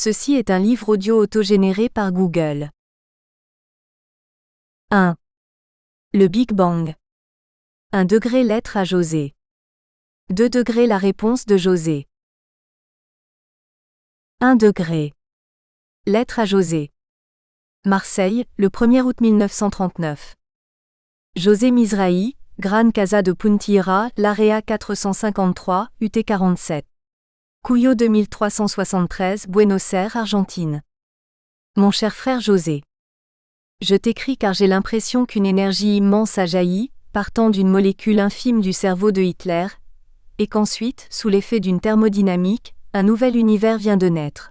Ceci est un livre audio autogénéré par Google. 1. Le Big Bang. 1 degré lettre à José. 2 degrés la réponse de José. 1 degré. Lettre à José. Marseille, le 1er août 1939. José Mizrahi, Gran Casa de Puntilla, l'Area 453, UT 47. Cuyo 2373, Buenos Aires, Argentine. Mon cher frère José. Je t'écris car j'ai l'impression qu'une énergie immense a jailli, partant d'une molécule infime du cerveau de Hitler, et qu'ensuite, sous l'effet d'une thermodynamique, un nouvel univers vient de naître.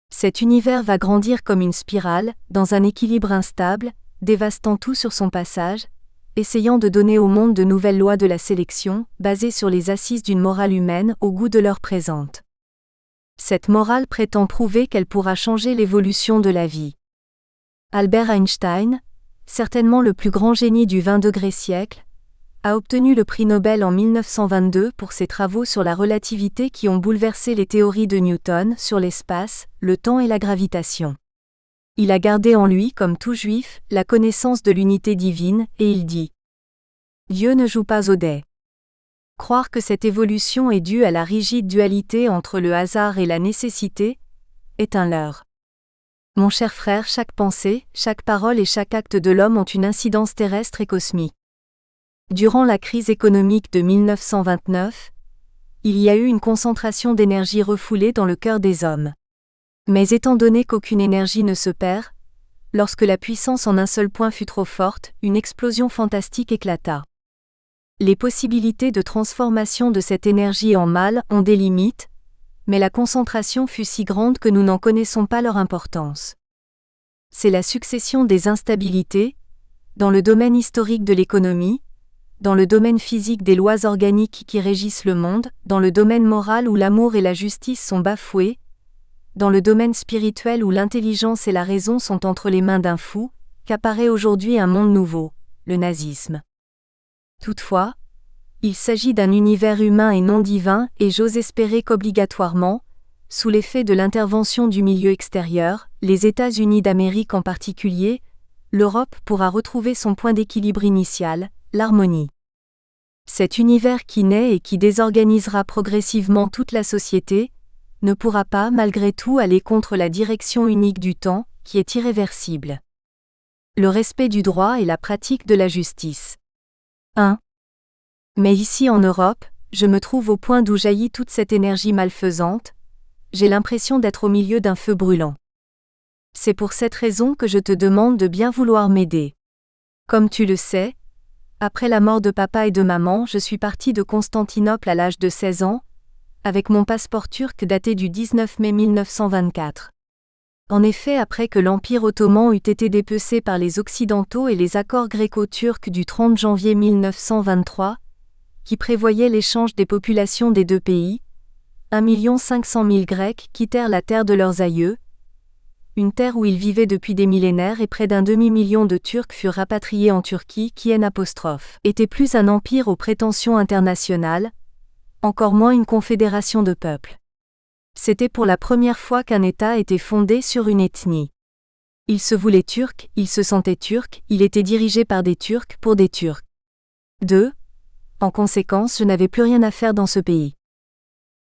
Cet univers va grandir comme une spirale, dans un équilibre instable, dévastant tout sur son passage, essayant de donner au monde de nouvelles lois de la sélection, basées sur les assises d'une morale humaine au goût de l'heure présente. Cette morale prétend prouver qu'elle pourra changer l'évolution de la vie. Albert Einstein, certainement le plus grand génie du 20e siècle, a obtenu le prix Nobel en 1922 pour ses travaux sur la relativité qui ont bouleversé les théories de Newton sur l'espace, le temps et la gravitation. Il a gardé en lui, comme tout juif, la connaissance de l'unité divine, et il dit « Dieu ne joue pas aux dés ». Croire que cette évolution est due à la rigide dualité entre le hasard et la nécessité est un leurre. Mon cher frère, chaque pensée, chaque parole et chaque acte de l'homme ont une incidence terrestre et cosmique. Durant la crise économique de 1929, il y a eu une concentration d'énergie refoulée dans le cœur des hommes. Mais étant donné qu'aucune énergie ne se perd, lorsque la puissance en un seul point fut trop forte, une explosion fantastique éclata. Les possibilités de transformation de cette énergie en mal ont des limites, mais la concentration fut si grande que nous n'en connaissons pas leur importance. C'est la succession des instabilités, dans le domaine historique de l'économie, dans le domaine physique des lois organiques qui régissent le monde, dans le domaine moral où l'amour et la justice sont bafoués, dans le domaine spirituel où l'intelligence et la raison sont entre les mains d'un fou, qu'apparaît aujourd'hui un monde nouveau, le nazisme. Toutefois, il s'agit d'un univers humain et non divin, et j'ose espérer qu'obligatoirement, sous l'effet de l'intervention du milieu extérieur, les États-Unis d'Amérique en particulier, l'Europe pourra retrouver son point d'équilibre initial, l'harmonie. Cet univers qui naît et qui désorganisera progressivement toute la société, ne pourra pas malgré tout aller contre la direction unique du temps, qui est irréversible. Le respect du droit et la pratique de la justice. 1. Mais ici en Europe, je me trouve au point d'où jaillit toute cette énergie malfaisante, j'ai l'impression d'être au milieu d'un feu brûlant. C'est pour cette raison que je te demande de bien vouloir m'aider. Comme tu le sais, après la mort de papa et de maman, je suis parti de Constantinople à l'âge de 16 ans, avec mon passeport turc daté du 19 mai 1924. En effet, après que l'Empire ottoman eut été dépecé par les Occidentaux et les accords gréco-turcs du 30 janvier 1923, qui prévoyaient l'échange des populations des deux pays, 1 500 000 Grecs quittèrent la terre de leurs aïeux, une terre où ils vivaient depuis des millénaires et près d'1 demi-million de Turcs furent rapatriés en Turquie qui était plus un empire aux prétentions internationales, encore moins une confédération de peuples. C'était pour la première fois qu'un État était fondé sur une ethnie. Il se voulait turc, il se sentait turc, il était dirigé par des Turcs pour des Turcs. 2. En conséquence, je n'avais plus rien à faire dans ce pays.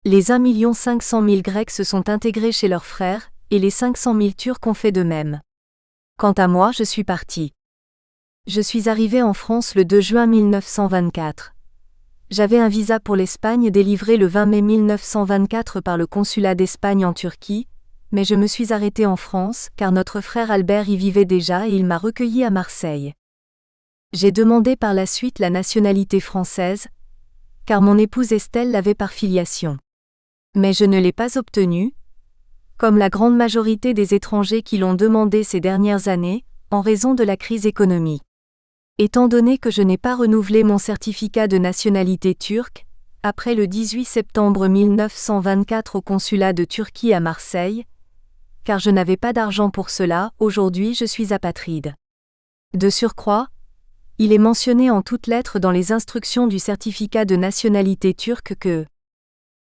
Les 1 500 000 Grecs se sont intégrés chez leurs frères, et les 500 000 Turcs ont fait de même. Quant à moi, je suis parti. Je suis arrivé en France le 2 juin 1924. J'avais un visa pour l'Espagne délivré le 20 mai 1924 par le consulat d'Espagne en Turquie, mais je me suis arrêté en France car notre frère Albert y vivait déjà et il m'a recueilli à Marseille. J'ai demandé par la suite la nationalité française, car mon épouse Estelle l'avait par filiation. Mais je ne l'ai pas obtenue, comme la grande majorité des étrangers qui l'ont demandé ces dernières années, en raison de la crise économique. Étant donné que je n'ai pas renouvelé mon certificat de nationalité turque, après le 18 septembre 1924 au consulat de Turquie à Marseille, car je n'avais pas d'argent pour cela, aujourd'hui je suis apatride. De surcroît, il est mentionné en toutes lettres dans les instructions du certificat de nationalité turque que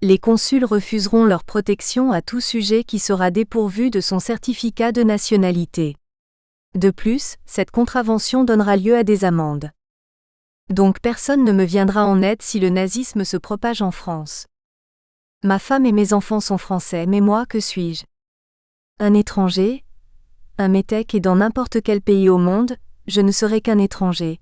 Les consuls refuseront leur protection à tout sujet qui sera dépourvu de son certificat de nationalité. De plus, cette contravention donnera lieu à des amendes. Donc personne ne me viendra en aide si le nazisme se propage en France. Ma femme et mes enfants sont français, mais moi, que suis-je? Un étranger? Un métèque, et dans n'importe quel pays au monde, je ne serai qu'un étranger.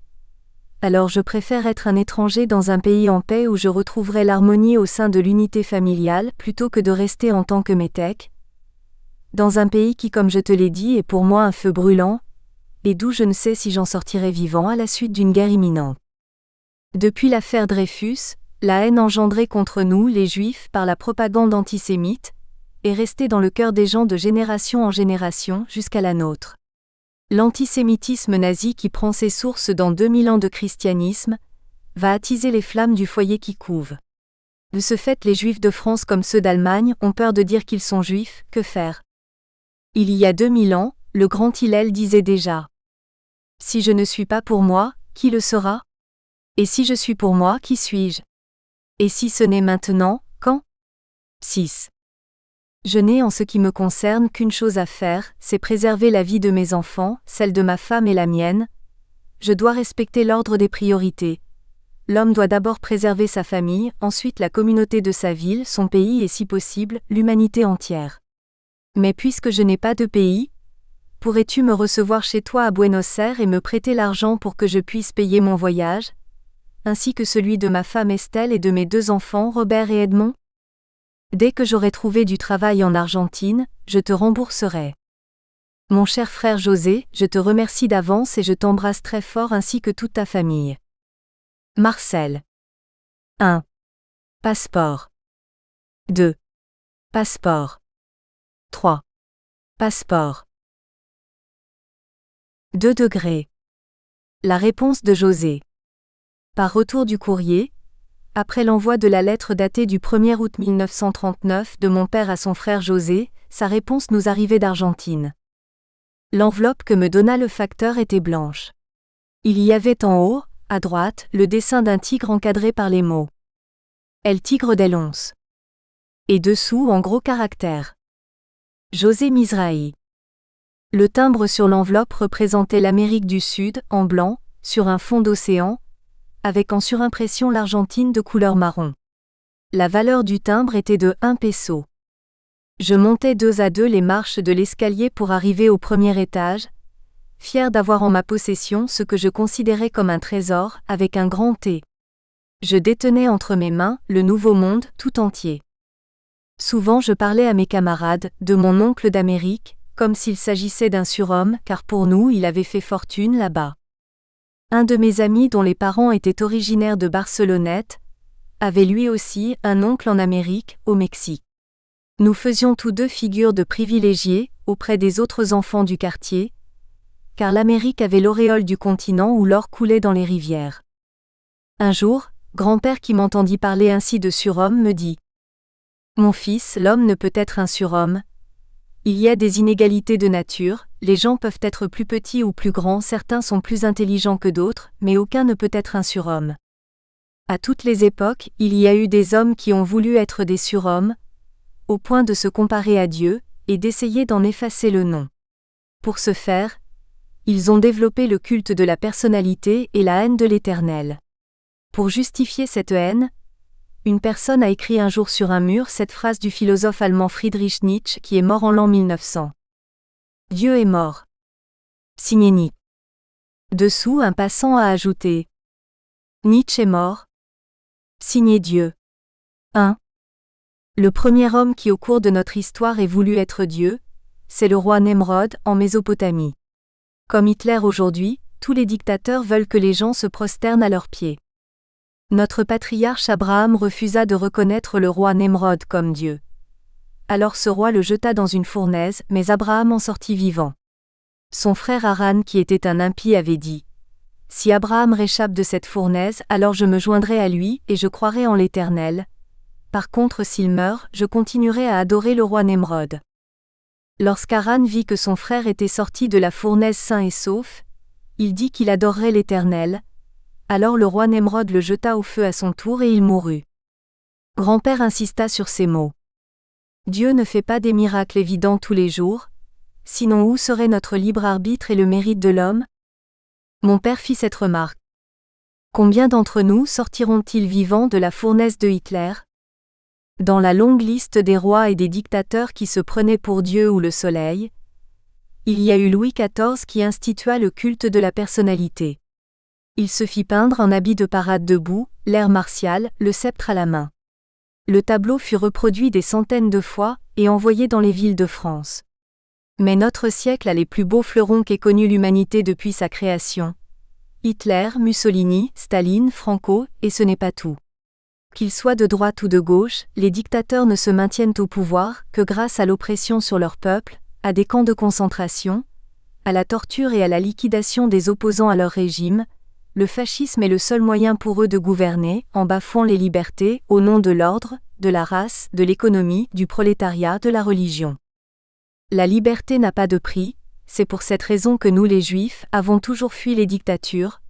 Alors je préfère être un étranger dans un pays en paix où je retrouverai l'harmonie au sein de l'unité familiale plutôt que de rester en tant que métèque. Dans un pays qui, comme je te l'ai dit, est pour moi un feu brûlant, et d'où je ne sais si j'en sortirai vivant à la suite d'une guerre imminente. Depuis l'affaire Dreyfus, la haine engendrée contre nous, les Juifs, par la propagande antisémite, est restée dans le cœur des gens de génération en génération jusqu'à la nôtre. L'antisémitisme nazi qui prend ses sources dans 2000 ans de christianisme, va attiser les flammes du foyer qui couve. De ce fait, les Juifs de France comme ceux d'Allemagne ont peur de dire qu'ils sont juifs, que faire? Il y a 2000 ans, le grand Hillel disait déjà: « Si je ne suis pas pour moi, qui le sera? Et si je suis pour moi, qui suis-je? Et si ce n'est maintenant, quand ?» 6. Je n'ai en ce qui me concerne qu'une chose à faire, c'est préserver la vie de mes enfants, celle de ma femme et la mienne. Je dois respecter l'ordre des priorités. L'homme doit d'abord préserver sa famille, ensuite la communauté de sa ville, son pays et si possible, l'humanité entière. Mais puisque je n'ai pas de pays, pourrais-tu me recevoir chez toi à Buenos Aires et me prêter l'argent pour que je puisse payer mon voyage, ainsi que celui de ma femme Estelle et de mes 2 enfants Robert et Edmond? Dès que j'aurai trouvé du travail en Argentine, je te rembourserai. Mon cher frère José, je te remercie d'avance et je t'embrasse très fort ainsi que toute ta famille. Marcel. 1. Passeport. 2. Passeport. 3. Passeport. 2 degrés. La réponse de José. Par retour du courrier, après l'envoi de la lettre datée du 1er août 1939 de mon père à son frère José, sa réponse nous arrivait d'Argentine. L'enveloppe que me donna le facteur était blanche. Il y avait en haut, à droite, le dessin d'un tigre encadré par les mots « El Tigre del Once » et dessous en gros caractères « José Mizrahi ». Le timbre sur l'enveloppe représentait l'Amérique du Sud, en blanc, sur un fond d'océan, avec en surimpression l'Argentine de couleur marron. La valeur du timbre était de 1 peso. Je montais 2 à 2 les marches de l'escalier pour arriver au premier étage, fier d'avoir en ma possession ce que je considérais comme un trésor, avec un grand T. Je détenais entre mes mains le Nouveau Monde tout entier. Souvent je parlais à mes camarades de mon oncle d'Amérique, comme s'il s'agissait d'un surhomme, car pour nous il avait fait fortune là-bas. Un de mes amis dont les parents étaient originaires de Barcelonnette, avait lui aussi un oncle en Amérique, au Mexique. Nous faisions tous 2 figure de privilégiés, auprès des autres enfants du quartier, car l'Amérique avait l'auréole du continent où l'or coulait dans les rivières. Un jour, grand-père qui m'entendit parler ainsi de surhomme me dit: « Mon fils, l'homme ne peut être un surhomme. Il y a des inégalités de nature, les gens peuvent être plus petits ou plus grands, certains sont plus intelligents que d'autres, mais aucun ne peut être un surhomme. À toutes les époques, il y a eu des hommes qui ont voulu être des surhommes, au point de se comparer à Dieu, et d'essayer d'en effacer le nom. Pour ce faire, ils ont développé le culte de la personnalité et la haine de l'Éternel. Pour justifier cette haine, une personne a écrit un jour sur un mur cette phrase du philosophe allemand Friedrich Nietzsche qui est mort en l'an 1900. « Dieu est mort. » Signé Nietzsche. Dessous, un passant a ajouté « Nietzsche est mort. » Signé Dieu. 1. Le premier homme qui au cours de notre histoire ait voulu être Dieu, c'est le roi Nemrod en Mésopotamie. Comme Hitler aujourd'hui, tous les dictateurs veulent que les gens se prosternent à leurs pieds. Notre patriarche Abraham refusa de reconnaître le roi Nemrod comme Dieu. Alors ce roi le jeta dans une fournaise, mais Abraham en sortit vivant. Son frère Haran qui était un impie avait dit: « Si Abraham réchappe de cette fournaise, alors je me joindrai à lui et je croirai en l'Éternel. Par contre s'il meurt, je continuerai à adorer le roi Nemrod. » Lorsqu'Haran vit que son frère était sorti de la fournaise sain et sauf, il dit qu'il adorerait l'Éternel. Alors le roi Nemrod le jeta au feu à son tour et il mourut. Grand-père insista sur ces mots. Dieu ne fait pas des miracles évidents tous les jours, sinon où serait notre libre arbitre et le mérite de l'homme? Mon père fit cette remarque. Combien d'entre nous sortiront-ils vivants de la fournaise de Hitler? Dans la longue liste des rois et des dictateurs qui se prenaient pour Dieu ou le soleil, il y a eu Louis XIV qui institua le culte de la personnalité. Il se fit peindre en habit de parade debout, l'air martial, le sceptre à la main. Le tableau fut reproduit des centaines de fois et envoyé dans les villes de France. Mais notre siècle a les plus beaux fleurons qu'ait connus l'humanité depuis sa création. Hitler, Mussolini, Staline, Franco, et ce n'est pas tout. Qu'ils soient de droite ou de gauche, les dictateurs ne se maintiennent au pouvoir que grâce à l'oppression sur leur peuple, à des camps de concentration, à la torture et à la liquidation des opposants à leur régime. Le fascisme est le seul moyen pour eux de gouverner, en bafouant les libertés, au nom de l'ordre, de la race, de l'économie, du prolétariat, de la religion. La liberté n'a pas de prix, c'est pour cette raison que nous les Juifs avons toujours fui les dictatures.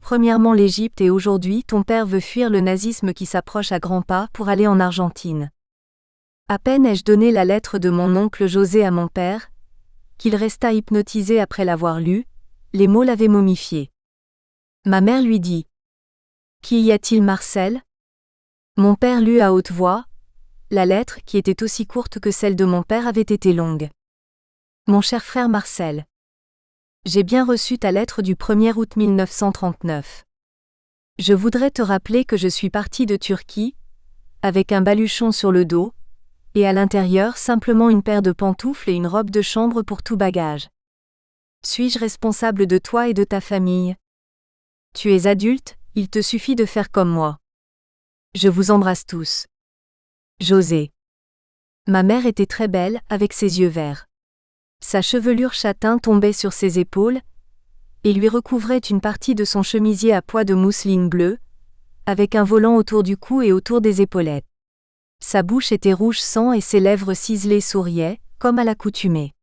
Premièrement l'Égypte et aujourd'hui ton père veut fuir le nazisme qui s'approche à grands pas pour aller en Argentine. À peine ai-je donné la lettre de mon oncle José à mon père, qu'il resta hypnotisé après l'avoir lue, les mots l'avaient momifié. Ma mère lui dit. Qui y a-t-il Marcel? Mon père lut à haute voix. La lettre, qui était aussi courte que celle de mon père, avait été longue. Mon cher frère Marcel. J'ai bien reçu ta lettre du 1er août 1939. Je voudrais te rappeler que je suis parti de Turquie, avec un baluchon sur le dos, et à l'intérieur simplement une paire de pantoufles et une robe de chambre pour tout bagage. Suis-je responsable de toi et de ta famille? Tu es adulte, il te suffit de faire comme moi. Je vous embrasse tous. José. Ma mère était très belle, avec ses yeux verts. Sa chevelure châtain tombait sur ses épaules, et lui recouvrait une partie de son chemisier à pois de mousseline bleue, avec un volant autour du cou et autour des épaulettes. Sa bouche était rouge sang et ses lèvres ciselées souriaient, comme à l'accoutumée.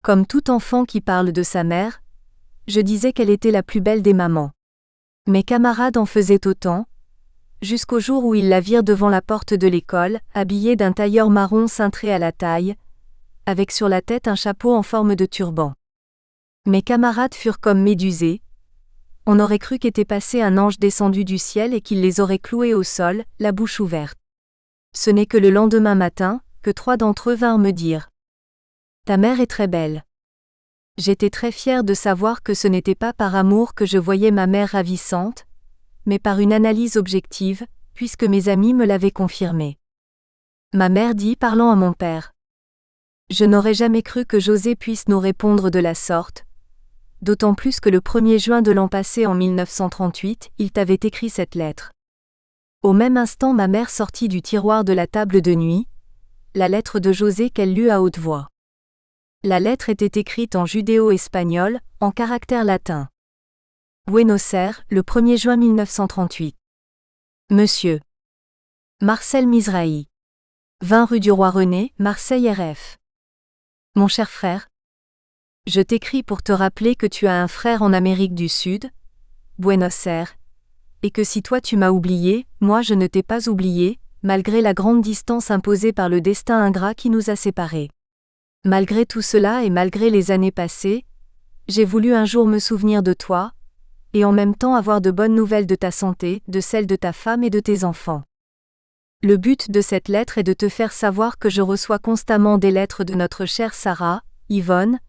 Comme tout enfant qui parle de sa mère, je disais qu'elle était la plus belle des mamans. Mes camarades en faisaient autant, jusqu'au jour où ils la virent devant la porte de l'école, habillée d'un tailleur marron cintré à la taille, avec sur la tête un chapeau en forme de turban. Mes camarades furent comme médusés. On aurait cru qu'était passé un ange descendu du ciel et qu'il les aurait cloués au sol, la bouche ouverte. Ce n'est que le lendemain matin, que 3 d'entre eux vinrent me dire « Ta mère est très belle ». J'étais très fière de savoir que ce n'était pas par amour que je voyais ma mère ravissante, mais par une analyse objective, puisque mes amis me l'avaient confirmé. Ma mère dit parlant à mon père. Je n'aurais jamais cru que José puisse nous répondre de la sorte, d'autant plus que le 1er juin de l'an passé en 1938, il t'avait écrit cette lettre. Au même instant ma mère sortit du tiroir de la table de nuit, la lettre de José qu'elle lut à haute voix. La lettre était écrite en judéo-espagnol, en caractères latins. Buenos Aires, le 1er juin 1938. Monsieur Marcel Mizrahi. 20 rue du Roi René, Marseille RF. Mon cher frère, je t'écris pour te rappeler que tu as un frère en Amérique du Sud, Buenos Aires, et que si toi tu m'as oublié, moi je ne t'ai pas oublié, malgré la grande distance imposée par le destin ingrat qui nous a séparés. Malgré tout cela et malgré les années passées, j'ai voulu un jour me souvenir de toi, et en même temps avoir de bonnes nouvelles de ta santé, de celle de ta femme et de tes enfants. Le but de cette lettre est de te faire savoir que je reçois constamment des lettres de notre chère Sarah, Yvonne,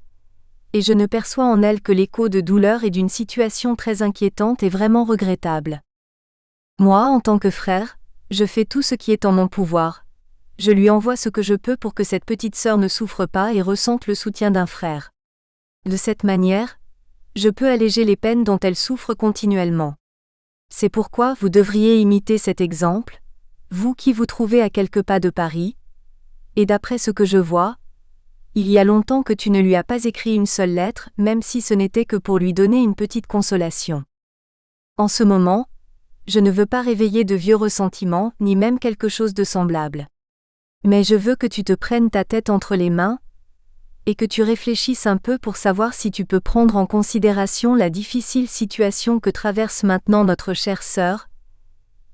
et je ne perçois en elle que l'écho de douleur et d'une situation très inquiétante et vraiment regrettable. Moi, en tant que frère, je fais tout ce qui est en mon pouvoir. Je lui envoie ce que je peux pour que cette petite sœur ne souffre pas et ressente le soutien d'un frère. De cette manière, je peux alléger les peines dont elle souffre continuellement. C'est pourquoi vous devriez imiter cet exemple, vous qui vous trouvez à quelques pas de Paris, et d'après ce que je vois, il y a longtemps que tu ne lui as pas écrit une seule lettre, même si ce n'était que pour lui donner une petite consolation. En ce moment, je ne veux pas réveiller de vieux ressentiments, ni même quelque chose de semblable. Mais je veux que tu te prennes ta tête entre les mains, et que tu réfléchisses un peu pour savoir si tu peux prendre en considération la difficile situation que traverse maintenant notre chère sœur,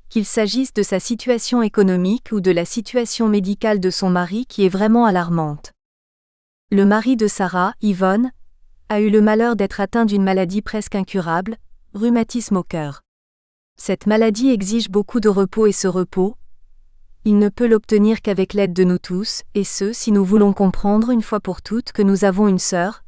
qu'il s'agisse de sa situation économique ou de la situation médicale de son mari qui est vraiment alarmante. Le mari de Sarah, Yvonne, a eu le malheur d'être atteint d'une maladie presque incurable, rhumatisme au cœur. Cette maladie exige beaucoup de repos et ce repos, il ne peut l'obtenir qu'avec l'aide de nous tous, et ce, si nous voulons comprendre une fois pour toutes que nous avons une sœur,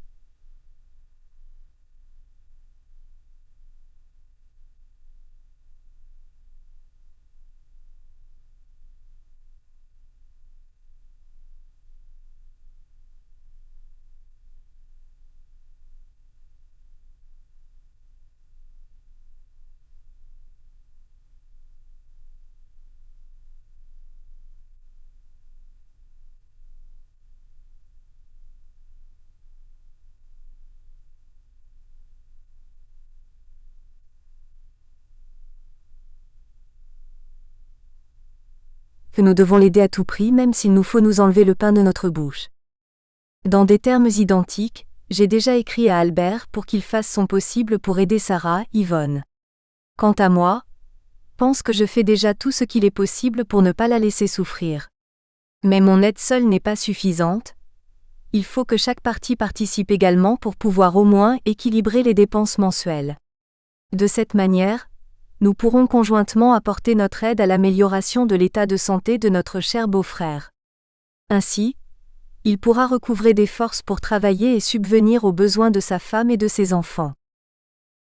que nous devons l'aider à tout prix même s'il nous faut nous enlever le pain de notre bouche. Dans des termes identiques, j'ai déjà écrit à Albert pour qu'il fasse son possible pour aider Sarah, Yvonne. Quant à moi, pense que je fais déjà tout ce qu'il est possible pour ne pas la laisser souffrir. Mais mon aide seule n'est pas suffisante. Il faut que chaque partie participe également pour pouvoir au moins équilibrer les dépenses mensuelles. De cette manière, nous pourrons conjointement apporter notre aide à l'amélioration de l'état de santé de notre cher beau-frère. Ainsi, il pourra recouvrer des forces pour travailler et subvenir aux besoins de sa femme et de ses enfants.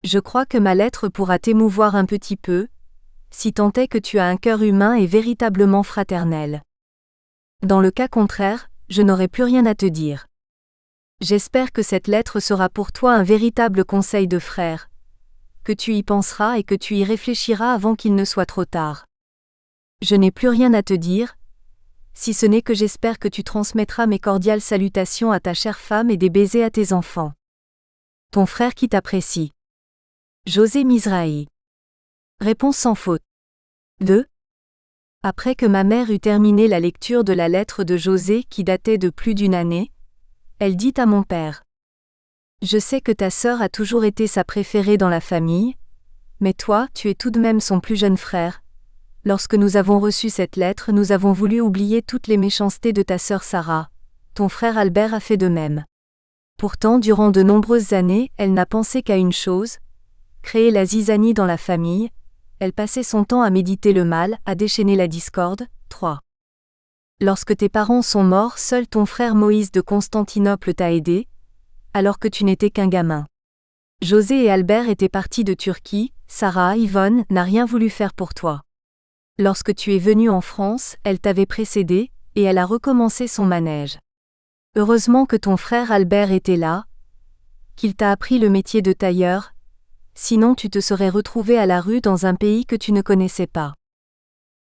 Je crois que ma lettre pourra t'émouvoir un petit peu, si tant est que tu as un cœur humain et véritablement fraternel. Dans le cas contraire, je n'aurai plus rien à te dire. J'espère que cette lettre sera pour toi un véritable conseil de frère, que tu y penseras et que tu y réfléchiras avant qu'il ne soit trop tard. Je n'ai plus rien à te dire, si ce n'est que j'espère que tu transmettras mes cordiales salutations à ta chère femme et des baisers à tes enfants. Ton frère qui t'apprécie. José Mizrahi. Réponse sans faute. 2. Après que ma mère eut terminé la lecture de la lettre de José qui datait de plus d'une année, elle dit à mon père: Je sais que ta sœur a toujours été sa préférée dans la famille, mais toi, tu es tout de même son plus jeune frère. Lorsque nous avons reçu cette lettre, nous avons voulu oublier toutes les méchancetés de ta sœur Sarah. Ton frère Albert a fait de même. Pourtant, durant de nombreuses années, elle n'a pensé qu'à une chose: créer la zizanie dans la famille. Elle passait son temps à méditer le mal, à déchaîner la discorde. 3. Lorsque tes parents sont morts, seul ton frère Moïse de Constantinople t'a aidé, alors que tu n'étais qu'un gamin. José et Albert étaient partis de Turquie, Sarah, Yvonne, n'a rien voulu faire pour toi. Lorsque tu es venu en France, elle t'avait précédé, et elle a recommencé son manège. Heureusement que ton frère Albert était là, qu'il t'a appris le métier de tailleur, sinon tu te serais retrouvé à la rue dans un pays que tu ne connaissais pas.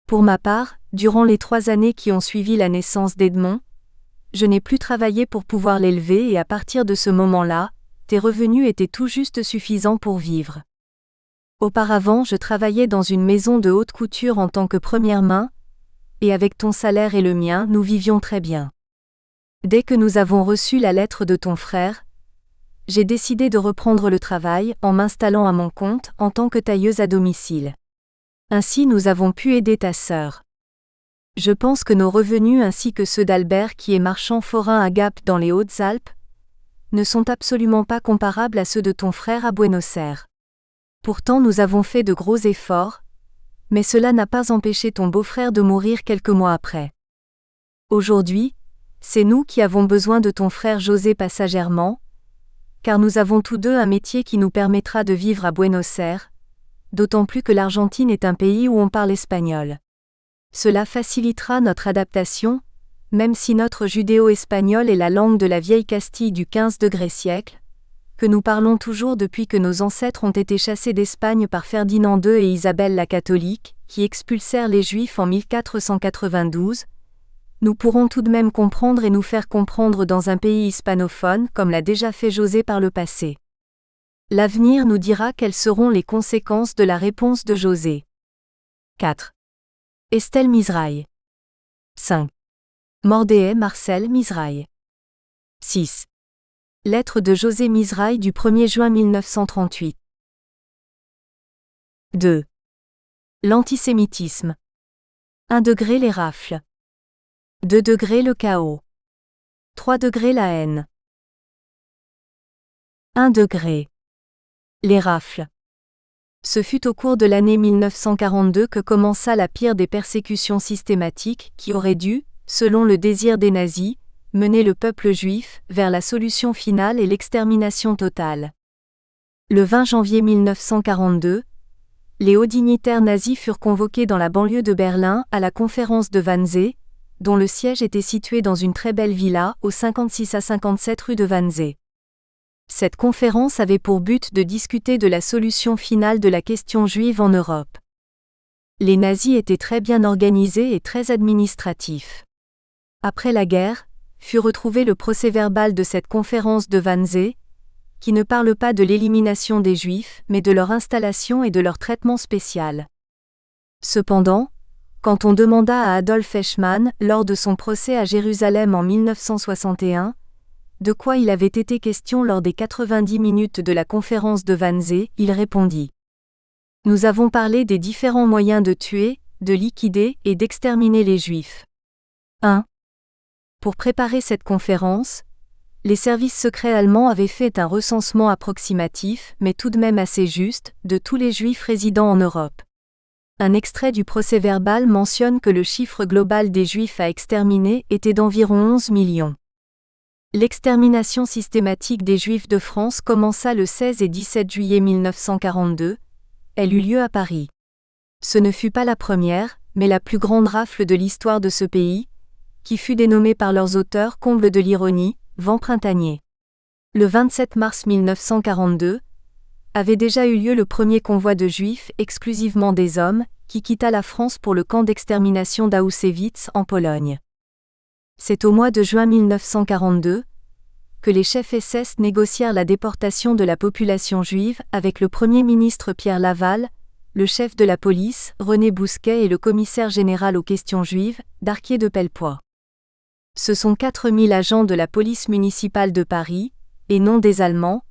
Pour ma part, durant les 3 années qui ont suivi la naissance d'Edmond, je n'ai plus travaillé pour pouvoir l'élever et à partir de ce moment-là, tes revenus étaient tout juste suffisants pour vivre. Auparavant, je travaillais dans une maison de haute couture en tant que première main, et avec ton salaire et le mien, nous vivions très bien. Dès que nous avons reçu la lettre de ton frère, j'ai décidé de reprendre le travail en m'installant à mon compte en tant que tailleuse à domicile. Ainsi nous avons pu aider ta sœur. Je pense que nos revenus ainsi que ceux d'Albert qui est marchand forain à Gap dans les Hautes-Alpes ne sont absolument pas comparables à ceux de ton frère à Buenos Aires. Pourtant nous avons fait de gros efforts, mais cela n'a pas empêché ton beau-frère de mourir quelques mois après. Aujourd'hui, c'est nous qui avons besoin de ton frère José passagèrement, car nous avons tous deux un métier qui nous permettra de vivre à Buenos Aires, d'autant plus que l'Argentine est un pays où on parle espagnol. Cela facilitera notre adaptation, même si notre judéo-espagnol est la langue de la vieille Castille du XV siècle, que nous parlons toujours depuis que nos ancêtres ont été chassés d'Espagne par Ferdinand II et Isabelle la catholique, qui expulsèrent les Juifs en 1492, nous pourrons tout de même comprendre et nous faire comprendre dans un pays hispanophone comme l'a déjà fait José par le passé. L'avenir nous dira quelles seront les conséquences de la réponse de José. 4. Estelle Mizrahi. 5. Mordéé Marcel Mizrahi. 6. Lettre de José Mizrahi du 1er juin 1938. 2. L'antisémitisme. 1 degré les rafles. 2 degrés le chaos. 3 degrés la haine. 1 degré. Les rafles. Ce fut au cours de l'année 1942 que commença la pire des persécutions systématiques qui auraient dû, selon le désir des nazis, mener le peuple juif vers la solution finale et l'extermination totale. Le 20 janvier 1942, les hauts dignitaires nazis furent convoqués dans la banlieue de Berlin à la conférence de Wannsee, dont le siège était situé dans une très belle villa au 56 à 57 rue de Wannsee. Cette conférence avait pour but de discuter de la solution finale de la question juive en Europe. Les nazis étaient très bien organisés et très administratifs. Après la guerre, fut retrouvé le procès-verbal de cette conférence de Wannsee, qui ne parle pas de l'élimination des Juifs, mais de leur installation et de leur traitement spécial. Cependant, quand on demanda à Adolf Eichmann, lors de son procès à Jérusalem en 1961, de quoi il avait été question lors des 90 minutes de la conférence de Wannsee, il répondit : « Nous avons parlé des différents moyens de tuer, de liquider et d'exterminer les Juifs. 1. Pour préparer cette conférence, les services secrets allemands avaient fait un recensement approximatif, mais tout de même assez juste, de tous les Juifs résidant en Europe. Un extrait du procès-verbal mentionne que le chiffre global des Juifs à exterminer était d'environ 11 millions. L'extermination systématique des Juifs de France commença le 16 et 17 juillet 1942. Elle eut lieu à Paris. Ce ne fut pas la première, mais la plus grande rafle de l'histoire de ce pays, qui fut dénommée par leurs auteurs comble de l'ironie, vent printanier. Le 27 mars 1942, avait déjà eu lieu le premier convoi de Juifs, exclusivement des hommes, qui quitta la France pour le camp d'extermination d'Auschwitz en Pologne. C'est au mois de juin 1942 que les chefs SS négocièrent la déportation de la population juive avec le Premier ministre Pierre Laval, le chef de la police, René Bousquet et le commissaire général aux questions juives, Darquier de Pellepoix. Ce sont 4000 agents de la police municipale de Paris, et non des Allemands,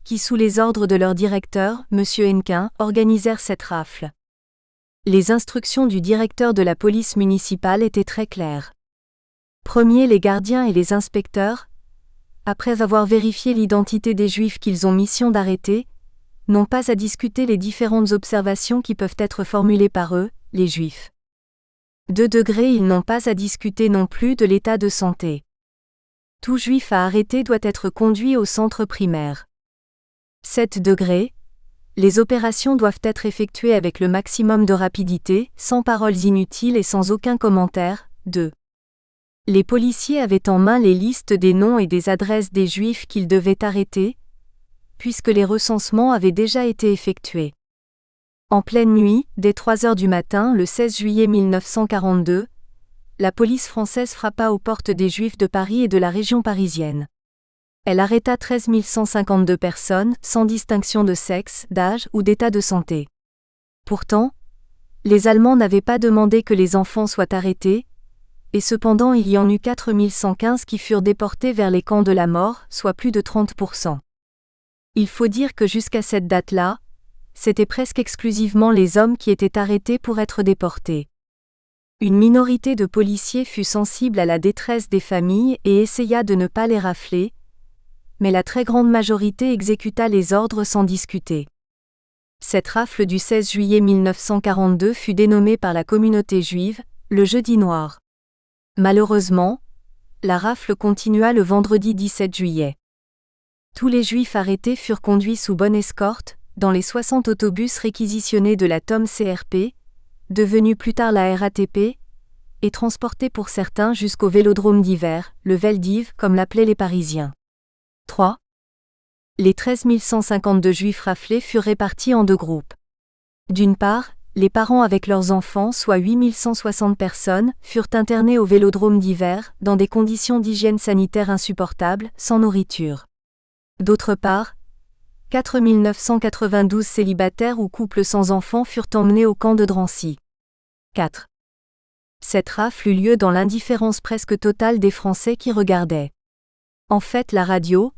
qui sous les ordres de leur directeur, M. Hennequin, organisèrent cette rafle. Les instructions du directeur de la police municipale étaient très claires. Premier, les gardiens et les inspecteurs, après avoir vérifié l'identité des Juifs qu'ils ont mission d'arrêter, n'ont pas à discuter les différentes observations qui peuvent être formulées par eux, les Juifs. 2 degrés, ils n'ont pas à discuter non plus de l'état de santé. Tout Juif à arrêter doit être conduit au centre primaire. 7 degrés, les opérations doivent être effectuées avec le maximum de rapidité, sans paroles inutiles et sans aucun commentaire. 2. Les policiers avaient en main les listes des noms et des adresses des Juifs qu'ils devaient arrêter, puisque les recensements avaient déjà été effectués. En pleine nuit, dès 3 heures du matin, le 16 juillet 1942, la police française frappa aux portes des Juifs de Paris et de la région parisienne. Elle arrêta 13 152 personnes, sans distinction de sexe, d'âge ou d'état de santé. Pourtant, les Allemands n'avaient pas demandé que les enfants soient arrêtés, et cependant il y en eut 4 115 qui furent déportés vers les camps de la mort, soit plus de 30%. Il faut dire que jusqu'à cette date-là, c'était presque exclusivement les hommes qui étaient arrêtés pour être déportés. Une minorité de policiers fut sensible à la détresse des familles et essaya de ne pas les rafler, mais la très grande majorité exécuta les ordres sans discuter. Cette rafle du 16 juillet 1942 fut dénommée par la communauté juive le Jeudi noir. Malheureusement, la rafle continua le vendredi 17 juillet. Tous les Juifs arrêtés furent conduits sous bonne escorte, dans les 60 autobus réquisitionnés de la TOM CRP, devenue plus tard la RATP, et transportés pour certains jusqu'au Vélodrome d'hiver, le Veldiv comme l'appelaient les Parisiens. 3. Les 13 152 Juifs raflés furent répartis en 2 groupes. D'une part, les parents avec leurs enfants, soit 8160 personnes, furent internés au Vélodrome d'hiver, dans des conditions d'hygiène sanitaire insupportables, sans nourriture. D'autre part, 4 992 célibataires ou couples sans enfants furent emmenés au camp de Drancy. 4. Cette rafle eut lieu dans l'indifférence presque totale des Français qui regardaient. En fait, la radio,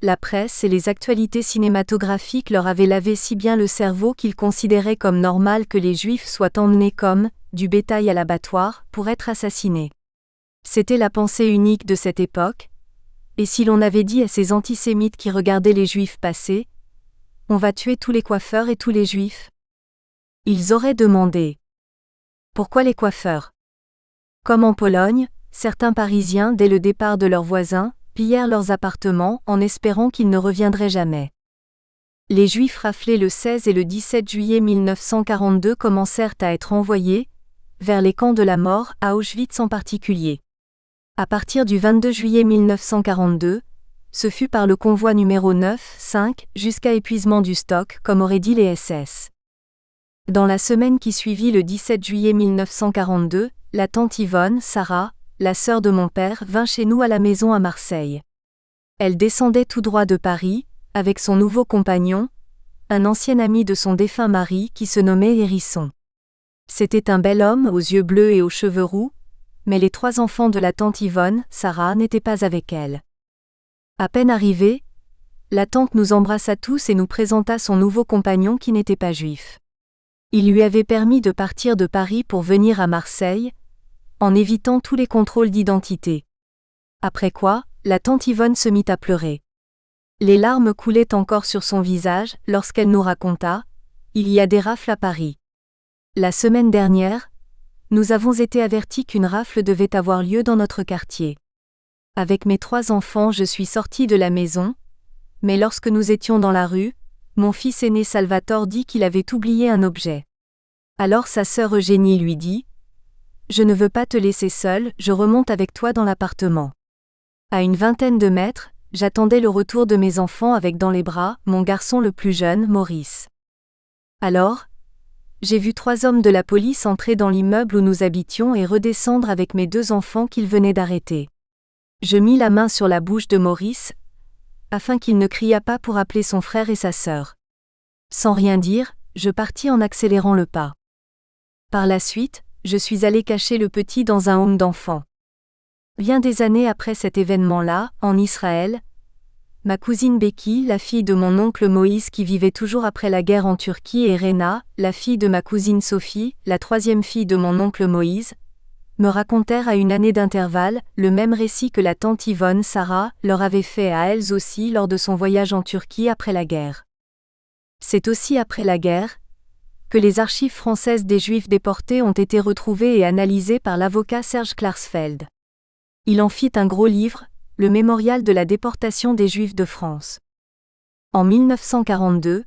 la presse et les actualités cinématographiques leur avaient lavé si bien le cerveau qu'ils considéraient comme normal que les Juifs soient emmenés comme du bétail à l'abattoir pour être assassinés. C'était la pensée unique de cette époque, et si l'on avait dit à ces antisémites qui regardaient les Juifs passer, « On va tuer tous les coiffeurs et tous les Juifs », ils auraient demandé « Pourquoi les coiffeurs ?» Comme en Pologne, certains Parisiens, dès le départ de leurs voisins, pillèrent leurs appartements en espérant qu'ils ne reviendraient jamais. Les Juifs raflés le 16 et le 17 juillet 1942 commencèrent à être envoyés vers les camps de la mort, à Auschwitz en particulier. À partir du 22 juillet 1942, ce fut par le convoi numéro 9-5 jusqu'à épuisement du stock, comme auraient dit les SS. Dans la semaine qui suivit le 17 juillet 1942, la tante Yvonne, Sarah, la sœur de mon père, vint chez nous à la maison à Marseille. Elle descendait tout droit de Paris, avec son nouveau compagnon, un ancien ami de son défunt mari qui se nommait Hérisson. C'était un bel homme aux yeux bleus et aux cheveux roux, mais les 3 enfants de la tante Yvonne, Sarah, n'étaient pas avec elle. À peine arrivée, la tante nous embrassa tous et nous présenta son nouveau compagnon qui n'était pas juif. Il lui avait permis de partir de Paris pour venir à Marseille, en évitant tous les contrôles d'identité. Après quoi, la tante Yvonne se mit à pleurer. Les larmes coulaient encore sur son visage lorsqu'elle nous raconta « Il y a des rafles à Paris. La semaine dernière, nous avons été avertis qu'une rafle devait avoir lieu dans notre quartier. Avec mes 3 enfants, je suis sortie de la maison, mais lorsque nous étions dans la rue, mon fils aîné Salvatore dit qu'il avait oublié un objet. Alors sa sœur Eugénie lui dit « Je ne veux pas te laisser seule, je remonte avec toi dans l'appartement. » À une vingtaine de mètres, j'attendais le retour de mes enfants avec dans les bras mon garçon le plus jeune, Maurice. Alors, j'ai vu 3 hommes de la police entrer dans l'immeuble où nous habitions et redescendre avec mes 2 enfants qu'ils venaient d'arrêter. Je mis la main sur la bouche de Maurice, afin qu'il ne criât pas pour appeler son frère et sa sœur. Sans rien dire, je partis en accélérant le pas. Par la suite, je suis allé cacher le petit dans un home d'enfants. Bien des années après cet événement-là, en Israël, ma cousine Becky, la fille de mon oncle Moïse qui vivait toujours après la guerre en Turquie, et Rena, la fille de ma cousine Sophie, la 3e fille de mon oncle Moïse, me racontèrent à une année d'intervalle le même récit que la tante Yvonne, Sarah, leur avait fait à elles aussi lors de son voyage en Turquie après la guerre. C'est aussi après la guerre que les archives françaises des Juifs déportés ont été retrouvées et analysées par l'avocat Serge Klarsfeld. Il en fit un gros livre, le Mémorial de la déportation des Juifs de France. En 1942,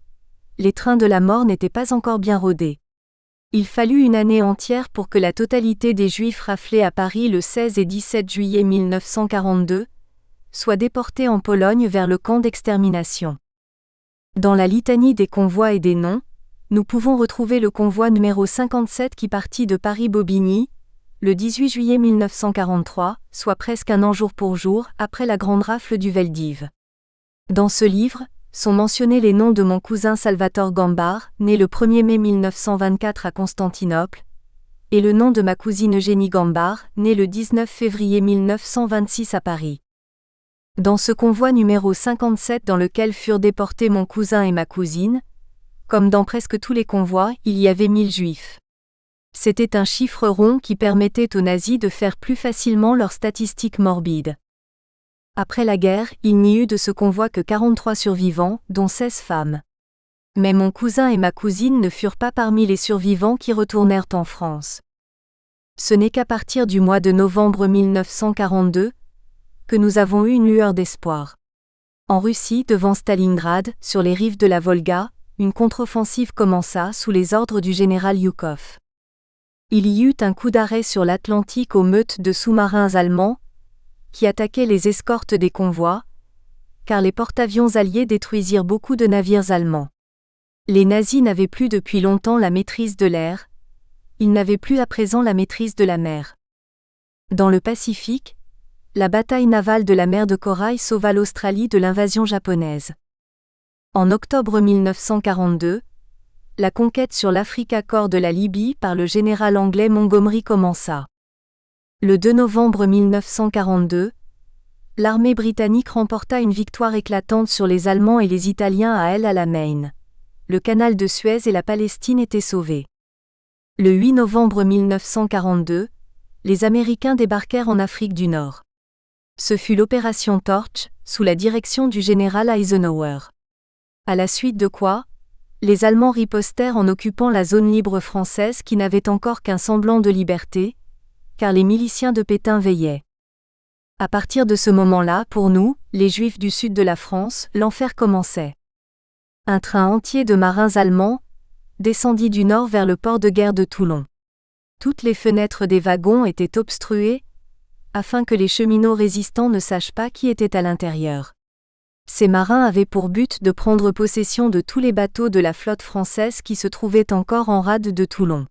les trains de la mort n'étaient pas encore bien rodés. Il fallut une année entière pour que la totalité des Juifs raflés à Paris le 16 et 17 juillet 1942 soient déportés en Pologne vers le camp d'extermination. Dans la litanie des convois et des noms, nous pouvons retrouver le convoi numéro 57 qui partit de Paris-Bobigny, le 18 juillet 1943, soit presque un an jour pour jour après la grande rafle du Veldiv. Dans ce livre, sont mentionnés les noms de mon cousin Salvatore Gambard, né le 1er mai 1924 à Constantinople, et le nom de ma cousine Eugénie Gambard, née le 19 février 1926 à Paris. Dans ce convoi numéro 57 dans lequel furent déportés mon cousin et ma cousine, comme dans presque tous les convois, il y avait 1000 Juifs. C'était un chiffre rond qui permettait aux nazis de faire plus facilement leurs statistiques morbides. Après la guerre, il n'y eut de ce convoi que 43 survivants, dont 16 femmes. Mais mon cousin et ma cousine ne furent pas parmi les survivants qui retournèrent en France. Ce n'est qu'à partir du mois de novembre 1942 que nous avons eu une lueur d'espoir. En Russie, devant Stalingrad, sur les rives de la Volga, une contre-offensive commença sous les ordres du général Yukov. Il y eut un coup d'arrêt sur l'Atlantique aux meutes de sous-marins allemands qui attaquaient les escortes des convois, car les porte-avions alliés détruisirent beaucoup de navires allemands. Les nazis n'avaient plus depuis longtemps la maîtrise de l'air, ils n'avaient plus à présent la maîtrise de la mer. Dans le Pacifique, la bataille navale de la mer de Corail sauva l'Australie de l'invasion japonaise. En octobre 1942, la conquête sur l'Africa Corps de la Libye par le général anglais Montgomery commença. Le 2 novembre 1942, l'armée britannique remporta une victoire éclatante sur les Allemands et les Italiens à El Alamein. Le canal de Suez et la Palestine étaient sauvés. Le 8 novembre 1942, les Américains débarquèrent en Afrique du Nord. Ce fut l'opération Torch, sous la direction du général Eisenhower. À la suite de quoi, les Allemands ripostèrent en occupant la zone libre française qui n'avait encore qu'un semblant de liberté, car les miliciens de Pétain veillaient. À partir de ce moment-là, pour nous, les Juifs du sud de la France, l'enfer commençait. Un train entier de marins allemands descendit du nord vers le port de guerre de Toulon. Toutes les fenêtres des wagons étaient obstruées, afin que les cheminots résistants ne sachent pas qui était à l'intérieur. Ces marins avaient pour but de prendre possession de tous les bateaux de la flotte française qui se trouvaient encore en rade de Toulon.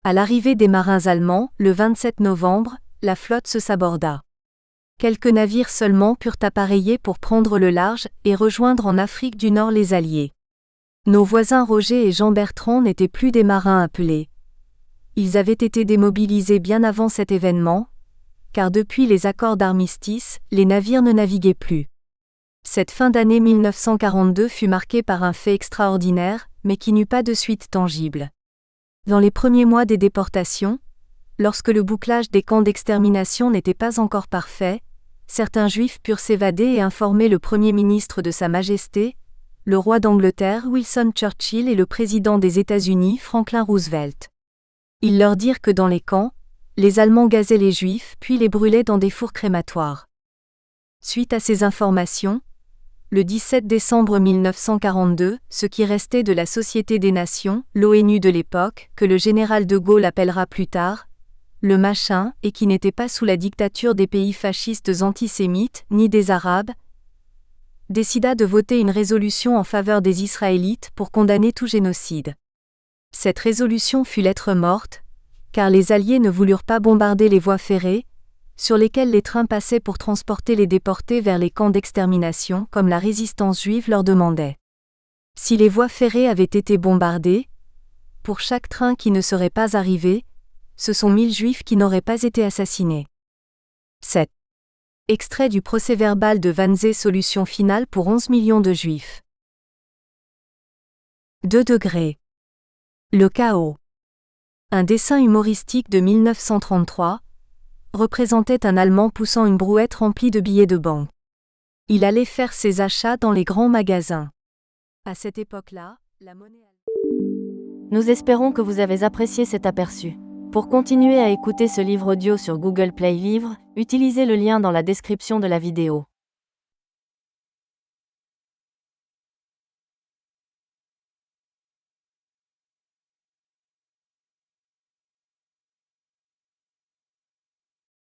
À l'arrivée des marins allemands, le 27 novembre, la flotte se saborda. Quelques navires seulement purent appareiller pour prendre le large et rejoindre en Afrique du Nord les Alliés. Nos voisins Roger et Jean Bertrand n'étaient plus des marins appelés. Ils avaient été démobilisés bien avant cet événement, car depuis les accords d'armistice, les navires ne naviguaient plus. Cette fin d'année 1942 fut marquée par un fait extraordinaire, mais qui n'eut pas de suite tangible. Dans les premiers mois des déportations, lorsque le bouclage des camps d'extermination n'était pas encore parfait, certains Juifs purent s'évader et informer le Premier ministre de Sa Majesté, le roi d'Angleterre Winston Churchill et le président des États-Unis Franklin Roosevelt. Ils leur dirent que dans les camps, les Allemands gazaient les Juifs puis les brûlaient dans des fours crématoires. Suite à ces informations, le 17 décembre 1942, ce qui restait de la Société des Nations, l'ONU de l'époque, que le général de Gaulle appellera plus tard le Machin, et qui n'était pas sous la dictature des pays fascistes antisémites, ni des Arabes, décida de voter une résolution en faveur des Israélites pour condamner tout génocide. Cette résolution fut lettre morte, car les Alliés ne voulurent pas bombarder les voies ferrées, sur lesquelles les trains passaient pour transporter les déportés vers les camps d'extermination comme la résistance juive leur demandait. Si les voies ferrées avaient été bombardées, pour chaque train qui ne serait pas arrivé, ce sont 1000 Juifs qui n'auraient pas été assassinés. 7. Extrait du procès-verbal de Wannsee. Solution finale pour 11 millions de Juifs. 2 degrés. Le chaos. Un dessin humoristique de 1933 représentait un Allemand poussant une brouette remplie de billets de banque. Il allait faire ses achats dans les grands magasins. À cette époque-là, la monnaie... Nous espérons que vous avez apprécié cet aperçu. Pour continuer à écouter ce livre audio sur Google Play Livres, utilisez le lien dans la description de la vidéo.